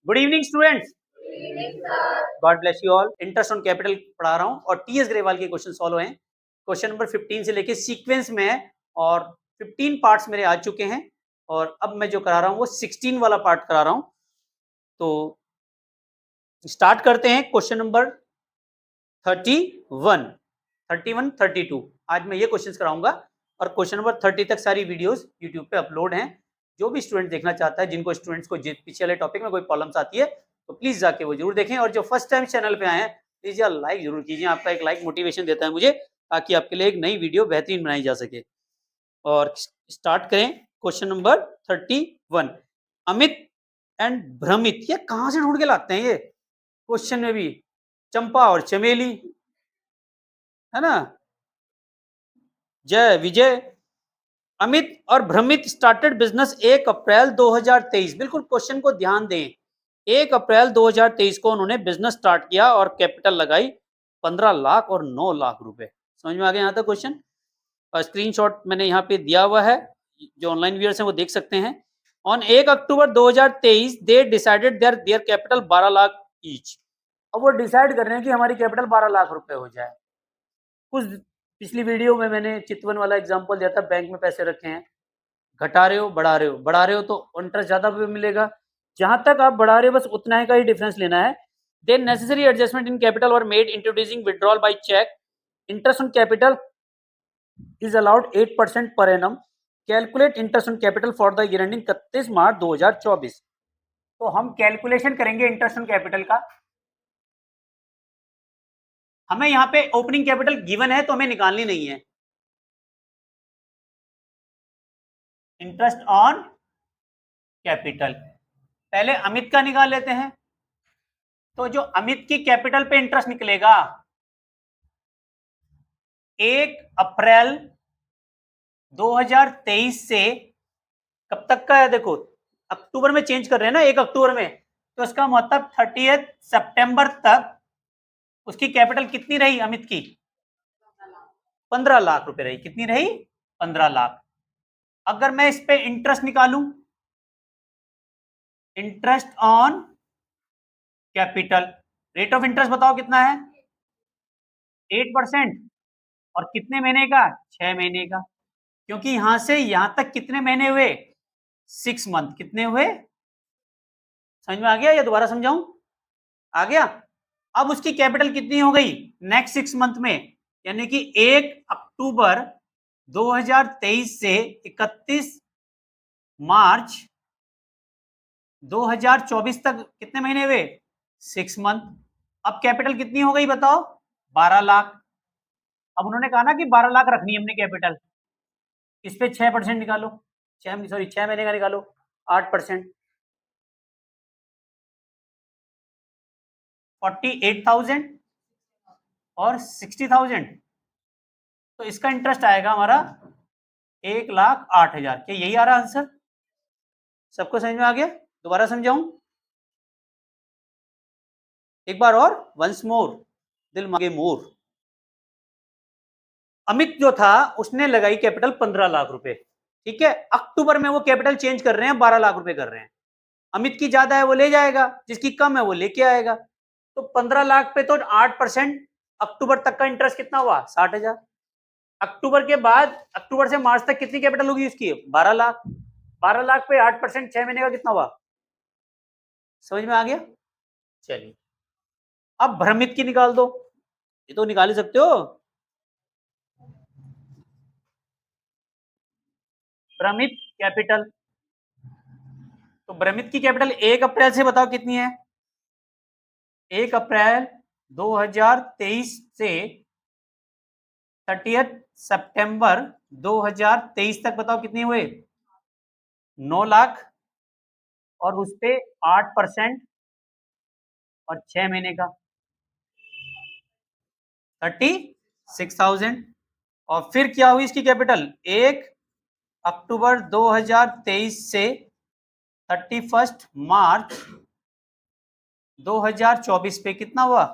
Good evening students, God bless you all. Interest on capital पढ़ा रहा हूँ और टीएस ग्रेवाल के क्वेश्चन सॉल्व हैं। क्वेश्चन नंबर 15 से लेके सीक्वेंस में है और 15 पार्ट्स मेरे आ चुके हैं और अब मैं जो करा रहा हूँ वो 16 वाला पार्ट करा रहा हूँ। तो स्टार्ट करते हैं क्वेश्चन नंबर 31, 31, 32। आज मैं ये क्वेश्चंस कराऊंगा और क्वेश्चन नंबर 30 तक सारी वीडियोस यूट्यूब पे अपलोड हैं। जो भी स्टूडेंट देखना चाहता है, जिनको स्टूडेंट्स को पीछे वाले टॉपिक में कोई प्रॉब्लम्स आती है तो प्लीज जाके वो जरूर देखें। और जो फर्स्ट टाइम चैनल पे आए हैं प्लीज यार लाइक जरूर कीजिए, आपका एक लाइक मोटिवेशन देता है मुझे, ताकि आपके लिए एक नई वीडियो बेहतरीन बनाई जा सके। और स्टार्ट करें क्वेश्चन नंबर 31। अमित एंड भ्रमित, ये कहां से ढूंढ के लाते हैं ये क्वेश्चन में भी, चंपा और चमेली, है ना। जय विजय। अमित और भ्रमित स्टार्टेड बिजनेस 1 अप्रैल 2023। बिल्कुल क्वेश्चन को ध्यान दें, 1 अप्रैल 2023 को उन्होंने बिजनेस स्टार्ट किया और कैपिटल लगाई 15 लाख और 9 लाख रुपए। समझ में आ गया यहाँ तक क्वेश्चन। स्क्रीनशॉट मैंने यहाँ पे दिया हुआ है, जो ऑनलाइन व्यूअर्स हैं वो देख सकते हैं। On 1 October 2023 they decided their capital 12 lakh each. अब वो डिसाइड कर रहे हैं कि हमारी कैपिटल 12 लाख रुपए हो जाए। कुछ पिछली वीडियो में मैंने चितवन वाला एग्जांपल दिया था, बैंक में पैसे रखे हैं, घटा रहे हो बढ़ा रहे हो, बढ़ा रहे हो तो इंटरेस्ट ज्यादा मिलेगा। जहां तक आप बढ़ा रहे हो बस उतना का ही डिफरेंस लेना है। Then necessary adjustment in capital were made introducing withdrawal by cheque. Interest on capital is allowed 8% per annum. Calculate interest on capital for the year ending 31 March 2024। तो हम कैलकुलेशन करेंगे इंटरेस्ट ऑन कैपिटल का। हमें यहाँ पे opening capital given है तो हमें निकालनी नहीं है। इंटरेस्ट ऑन कैपिटल पहले अमित का निकाल लेते हैं। तो जो अमित की कैपिटल पे इंटरेस्ट निकलेगा 1 अप्रैल 2023 से कब तक का है, देखो अक्टूबर में चेंज कर रहे हैं ना, 1 अक्टूबर में, तो इसका मतलब 30 सितंबर तक उसकी कैपिटल कितनी रही अमित की? 15 लाख रुपए रही। कितनी रही? 15 लाख। अगर मैं इस पे इंटरेस्ट निकालूं, interest on capital, rate of interest बताओ कितना है? 8%। और कितने महीने का? 6 महीने का। क्योंकि यहां से यहां तक कितने महीने हुए? 6 मंथ। कितने हुए? समझ में आ गया या दोबारा समझाऊं? आ गया। अब उसकी कैपिटल कितनी हो गई नेक्स्ट 6 मंथ में, यानी कि 1 अक्टूबर 2023 से 31 मार्च 2024 तक कितने महीने हुए? 6 मंथ। अब कैपिटल कितनी हो गई बताओ? 12 लाख। अब उन्होंने कहा ना कि 12 लाख रखनी है हमने कैपिटल, इस पे 6% निकालो, 6 महीने का निकालो, 8%, 48,000 और 60,000। तो इसका इंटरेस्ट आएगा हमारा 1,08,000। क्या यही आ रहा आंसर? सबको समझ में आ गया? दोबारा समझाऊं एक बार और, वंस मोर, दिल मांगे मोर। अमित जो था उसने लगाई कैपिटल 15 लाख रुपए, ठीक है। अक्टूबर में वो कैपिटल चेंज कर रहे हैं, 12 लाख रुपए कर रहे हैं। अमित की ज्यादा है वो ले जाएगा, जिसकी कम है वो लेके आएगा। तो 15 लाख पे तो 8%, अक्टूबर तक का इंटरेस्ट कितना हुआ? 60,000। अक्टूबर के बाद, अक्टूबर से मार्च तक कितनी कैपिटल होगी उसकी? 12 लाख। 12 लाख पे 8%, 6 महीने का कितना हुआ? समझ में आ गया? चलिए अब भ्रमित की निकाल दो, ये तो निकाल ही सकते हो। भ्रमित कैपिटल, तो भ्रमित की कैपिटल 1 अप्रैल से बताओ कितनी है? 1 अप्रैल 2023 से 30 सितंबर 2023 तक बताओ कितनी हुए? 9 लाख। और उस पे 8% और 6 महीने का 36,000। और फिर क्या हुई इसकी कैपिटल? 1 अक्टूबर 2023 से 31 मार्च 2024 पे कितना हुआ?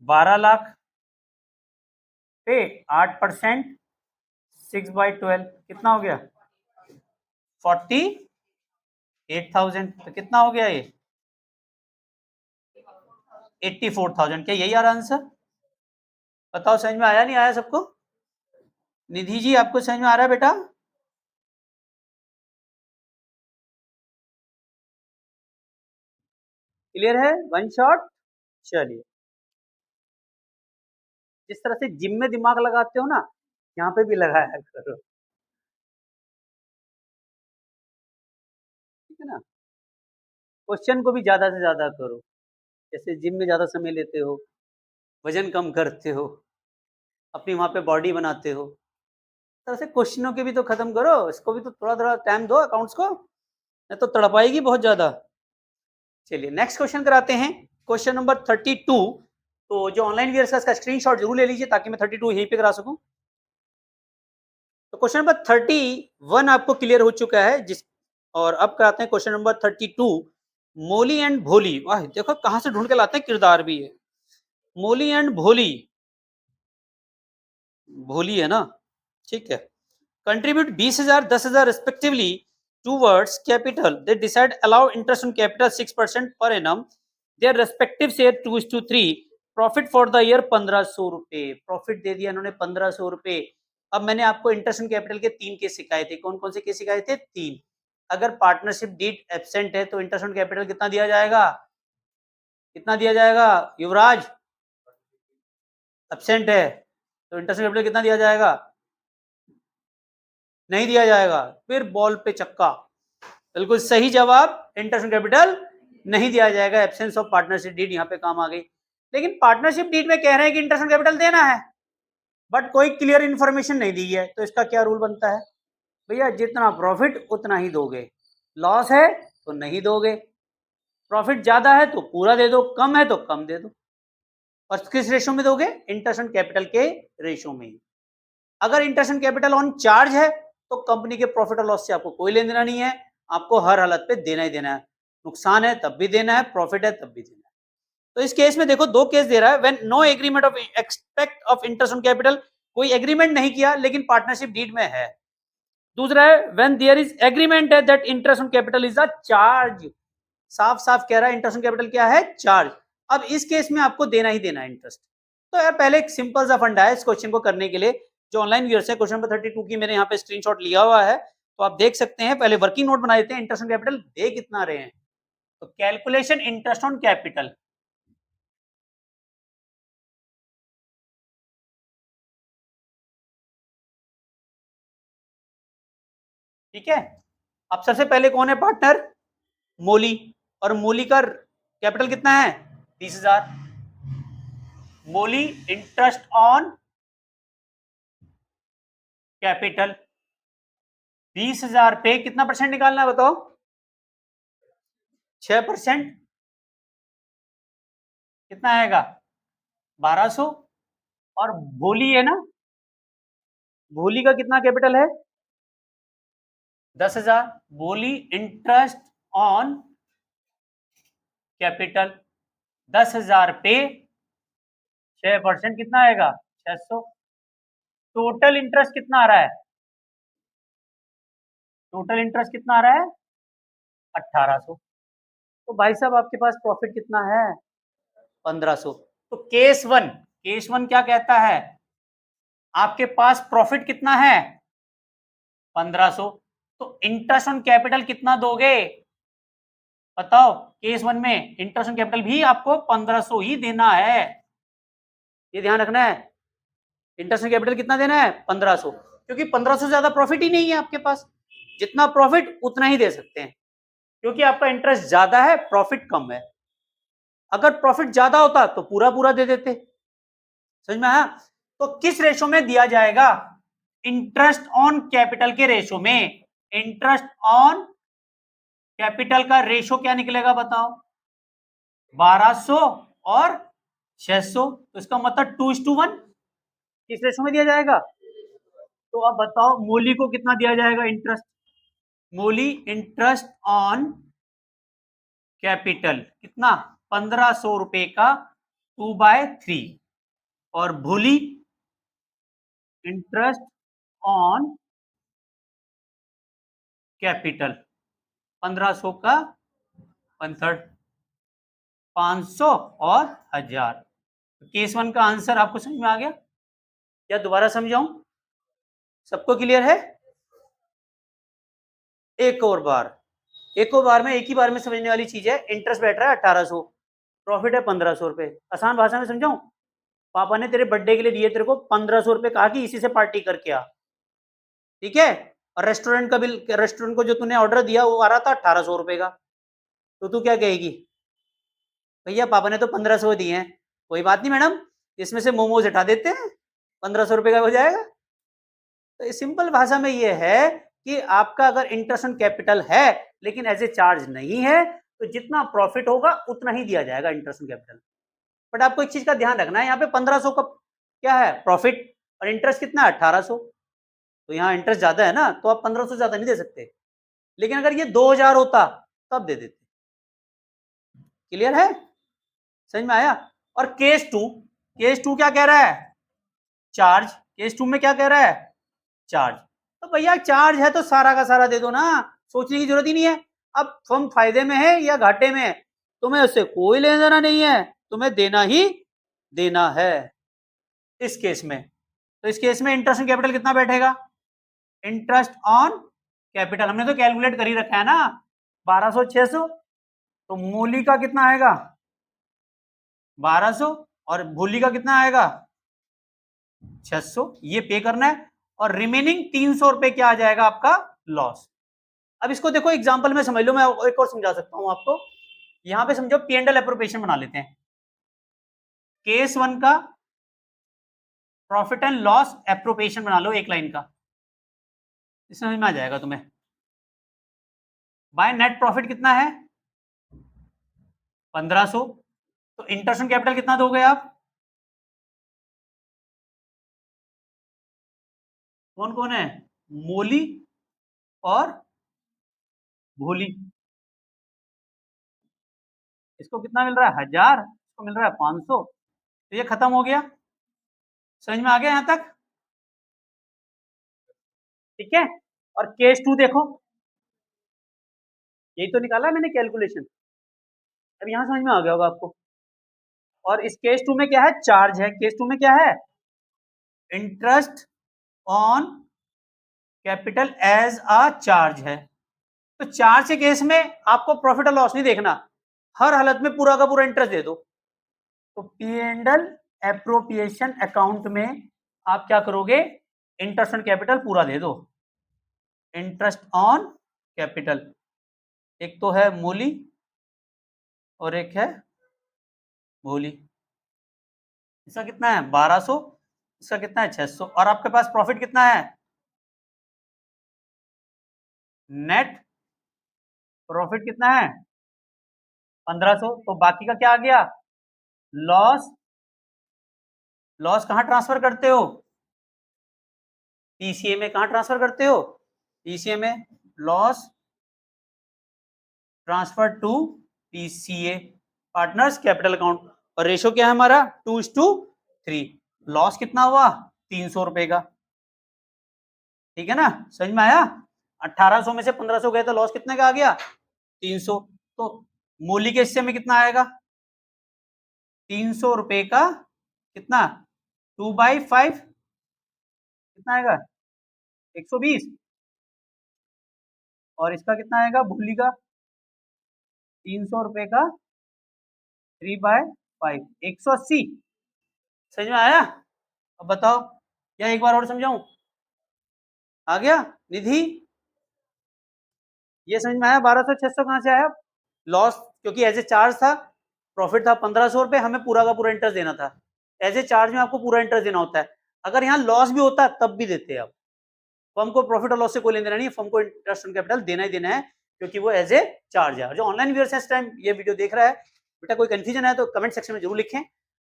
12 लाख पे 8%, 6/12 कितना हो गया? 48,000। तो कितना हो गया ये? 84,000। क्या यही आ रहा आंसर? बताओ समझ में आया नहीं आया सबको? निधि जी आपको समझ में आ रहा है बेटा? क्लियर है? One shot. चलिए, जिस तरह से जिम में दिमाग लगाते हो ना, यहाँ पे भी लगाया करो, ठीक है ना? क्वेश्चन को भी ज्यादा से ज्यादा करो। जैसे जिम में ज्यादा समय लेते हो, वजन कम करते हो, अपनी वहां पे बॉडी बनाते हो, तो ऐसे क्वेश्चनों के भी तो खत्म करो, इसको भी तो थोड़ा थोड़ा टाइम दो अकाउंट्स को, नहीं तो तड़पाएगी बहुत ज्यादा। चलिए नेक्स्ट क्वेश्चन कराते हैं, क्वेश्चन नंबर 32। तो जो ऑनलाइन व्यूअर्स का इसका स्क्रीनशॉट जरूर ले लीजिए ताकि मैं 32 यहीं पे करा सकूं। तो क्वेश्चन नंबर 31 आपको क्लियर हो चुका है, जिस और अब कराते हैं क्वेश्चन नंबर 32। मोली एंड भोली, वाह देखो कहां से ढूंढ के लाते हैं, किरदार भी है। मोली एंड भोली, भोली है ना, ठीक है। Contribute 20,000 10,000 respectively towards capital, they decide allow interest on capital 6% per annum, their respective share 2:3, profit for the year 1500 रुपए। प्रॉफिट दे दिया इन्होंने 1500 रुपए। अब मैंने आपको इंटरेस्ट ऑन कैपिटल के 3 केस सिखाए थे, कौन कौन से केस सिखाए थे? 3। अगर पार्टनरशिप डीड एब्सेंट है तो इंटरेस्ट ऑन कैपिटल कितना दिया जाएगा? कितना दिया जाएगा युवराज? एब्सेंट है तो इंटरेस्ट ऑन कैपिटल कितना दिया जाएगा? नहीं दिया जाएगा। फिर बॉल पे चक्का, बिल्कुल सही जवाब, इंटरेस्ट ऑन कैपिटल नहीं दिया जाएगा। एब्सेंस ऑफ पार्टनरशिप डीड यहाँ पे काम आ गई। लेकिन पार्टनरशिप डीड में कह रहे हैं कि इंटरेस्ट ऑन कैपिटल देना है, बट कोई क्लियर इन्फॉर्मेशन नहीं दी है, तो इसका क्या रूल बनता है? भैया जितना प्रॉफिट उतना ही दोगे, लॉस है तो नहीं दोगे, प्रॉफिट ज्यादा है तो पूरा दे दो, कम है तो कम दे दो। और किस रेशो में दोगे? इंटरेस्ट ऑन कैपिटल के रेशो में। अगर interest on capital on charge है तो कंपनी के प्रॉफिट और लॉस से आपको कोई लेना देना नहीं है, आपको हर हालत पे देना ही देना है। नुकसान है तब भी देना है, प्रॉफिट है तब भी देना है। तो इस केस में देखो दो केस दे रहा है, when no agreement of expect of interest on capital, कोई एग्रीमेंट नहीं किया लेकिन पार्टनरशिप डीड में है। दूसरा है व्हेन देयर इज एग्रीमेंट है that interest on capital is a charge, साफ साफ कह रहा है इंटरेस्ट ऑन कैपिटल क्या है? चार्ज। अब इस केस में आपको देना ही देना है इंटरेस्ट। तो यार पहले एक सिंपल सा फंडा है इस क्वेश्चन को करने के लिए, जो ऑनलाइन व्यूअर्स है, क्वेश्चन नंबर 32 की मैंने यहाँ पे स्क्रीनशॉट लिया हुआ है, तो आप देख सकते हैं। पहले वर्किंग नोट बना देते हैं, इंटरेस्ट ऑन कैपिटल दे कितना रहे हैं। तो कैलकुलेशन इंटरेस्ट ऑन कैपिटल, ठीक है। अब सबसे पहले कौन है पार्टनर? मोली, और मोली का कैपिटल कितना है? 20,000। मोली इंटरेस्ट ऑन कैपिटल 20,000 पे कितना परसेंट निकालना है बताओ? 6%, कितना आएगा? 1200। और भोली है ना, भोली का कितना कैपिटल है? 10,000। भोली इंटरेस्ट ऑन कैपिटल 10,000 पे 6% कितना आएगा? 600। टोटल इंटरेस्ट कितना आ रहा है? टोटल इंटरेस्ट कितना आ रहा है? 1800। तो भाई साहब आपके पास प्रॉफिट कितना है? 1500। तो केस वन क्या कहता है? आपके पास प्रॉफिट कितना है? 1500। तो इंटरेस्ट ऑन कैपिटल कितना दोगे बताओ? केस वन में इंटरेस्ट ऑन कैपिटल भी आपको 1500 ही देना है, ये ध्यान रखना है। इंटरेस्ट ऑन कैपिटल कितना देना है? 1500, क्योंकि 1500 से ज्यादा प्रॉफिट ही नहीं है आपके पास। जितना प्रॉफिट उतना ही दे सकते हैं, क्योंकि आपका इंटरेस्ट ज्यादा है, प्रॉफिट कम है। अगर प्रॉफिट ज्यादा होता तो पूरा पूरा दे देते। समझ में आया? तो किस रेशो में दिया जाएगा? इंटरेस्ट ऑन कैपिटल के रेशो में। इंटरेस्ट ऑन कैपिटल का रेशो क्या निकलेगा बताओ? 1200 और 600, तो इसका मतलब 2:1 किस रेशो में दिया जाएगा? तो अब बताओ मूली को कितना दिया जाएगा इंटरेस्ट? मूली इंटरेस्ट ऑन कैपिटल कितना? 1500 रुपए का 2/3। और भूली इंटरेस्ट ऑन कैपिटल 1500 का 1/3। 500 और 1000। केस 1 का आंसर आपको समझ में आ गया या दोबारा समझाऊं? सबको क्लियर है? एक और बार में, एक ही बार में समझने वाली चीज है। इंटरेस्ट बैठ रहा है 1800, प्रॉफिट है 1500 रुपए। आसान भाषा में समझाऊं? पापा ने तेरे बर्थडे के लिए दिए तेरे को 1500 रुपए, कहा कि इसी से पार्टी करके आ, ठीक है? और रेस्टोरेंट का बिल, रेस्टोरेंट को जो तूने ऑर्डर दिया वो आ रहा था 1800 रुपए का, तो तू क्या कहेगी? भैया पापा ने तो 1500 दिए हैं। कोई बात नहीं मैडम, इसमें से मोमोज हटा देते हैं, 1500 रुपए का हो जाएगा। तो सिंपल भाषा में ये है कि आपका अगर इंटरेस्ट ऑन कैपिटल है लेकिन एज ए चार्ज नहीं है, तो जितना प्रॉफिट होगा उतना ही दिया जाएगा इंटरेस्ट ऑन कैपिटल। बट आपको एक चीज का ध्यान रखना है, यहाँ पे 1500 का क्या है? प्रॉफिट, और इंटरेस्ट कितना है? 1800। तो यहाँ इंटरेस्ट ज्यादा है ना, तो आप 1500 ज्यादा नहीं दे सकते। लेकिन अगर ये 2000 होता तब दे देते। क्लियर है? समझ में आया? और केस टू क्या कह रहा है? चार्ज। केस टू में क्या कह रहा है? चार्ज। तो भैया चार्ज है तो सारा का सारा दे दो ना, सोचने की जरूरत ही नहीं है। अब फर्म फायदे में है या घाटे में है, तुम्हें उससे कोई लेना देना नहीं है, तुम्हें देना ही देना है इस केस में। तो इस केस में इंटरेस्ट ऑन कैपिटल कितना बैठेगा? इंटरेस्ट ऑन कैपिटल हमने तो कैलकुलेट कर ही रखा है ना, 1200 600। तो मूली का कितना आएगा? 1200, और भूली का कितना आएगा? 600। ये पे करना है, और रिमेनिंग 300 रुपए क्या आ जाएगा आपका? लॉस। अब इसको देखो एग्जांपल में समझ लो, मैं एक और समझा सकता हूं आपको। यहां पे समझो पी एंड एल एप्रोप्रिएशन बना लेते हैं। केस 1 का प्रॉफिट एंड लॉस एप्रोप्रिएशन बना लो, एक लाइन का, समझ में आ जाएगा तुम्हें। बाय नेट प्रॉफिट कितना है? 1500। तो इंटरेस्ट ऑन कैपिटल कितना दोगे आप? कौन कौन है? मोली और भोली। इसको कितना मिल रहा है? 1000, इसको मिल रहा है 500। तो ये खत्म हो गया। समझ में आ गया यहां तक? ठीक है। और केस 2 देखो, यही तो निकाला मैंने कैलकुलेशन। अब यहां समझ में आ गया होगा आपको। और इस केस 2 में क्या है? चार्ज है। केस 2 में क्या है? Interest on capital as a charge है। तो चार्ज के केस में आपको प्रॉफिट और लॉस नहीं देखना, हर हालत में पूरा का पूरा इंटरेस्ट दे दो। तो P and L appropriation account में आप क्या करोगे? इंटरेस्ट ऑन कैपिटल पूरा दे दो। इंटरेस्ट ऑन कैपिटल, एक तो है मूली और एक है भोली। इसका कितना है? 1200। इसका कितना है? 600। और आपके पास प्रॉफिट कितना है? नेट प्रॉफिट कितना है? 1500। तो बाकी का क्या आ गया? लॉस। लॉस कहां ट्रांसफर करते हो? पीसीए में। कहां ट्रांसफर करते हो? पीसीए में। Loss transfer to PCA, partners capital account. और रेशो क्या है हमारा? 2:3। लॉस कितना हुआ? 300 रुपए का। ठीक है ना? समझ में आया? 1800 में से 1500 गए तो लॉस कितने का आ गया? 300। तो मूली के हिस्से में कितना आएगा? 300 रुपए का कितना? 2/5 कितना आएगा? 120। और इसका कितना आएगा भूली का? 300 रुपए का 3/5, 180। समझ में आया? अब बताओ, या एक बार और समझाऊं? आ गया निधि? ये समझ में आया? 1200 600 कहां से आया? लॉस, क्योंकि एज ए चार्ज था, प्रॉफिट था 1500 रुपए, हमें पूरा का पूरा इंटरेस्ट देना था। एज ए चार्ज में आपको पूरा इंटरेस्ट देना होता है। अगर यहाँ लॉस भी होता तब भी देते हैं आप। फर्म को प्रॉफिट और लॉस से कोई लेना देना नहीं है, फर्म को इंटरेस्ट ऑन कैपिटल देना ही देना है, क्योंकि वो एज ए चार्ज है। जो ऑनलाइन व्यूअर्स है इस टाइम ये वीडियो देख रहा है, बेटा कोई कंफ्यूजन है तो कमेंट सेक्शन में जरूर लिखें।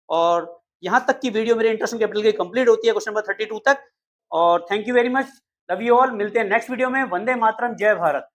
और यहाँ तक की वीडियो मेरे इंटरेस्ट ऑन कैपिटल की कंप्लीट होती है क्वेश्चन नंबर 32 तक। और thank you very much, love you all. मिलते हैं नेक्स्ट वीडियो में। वंदे मातरम, जय भारत।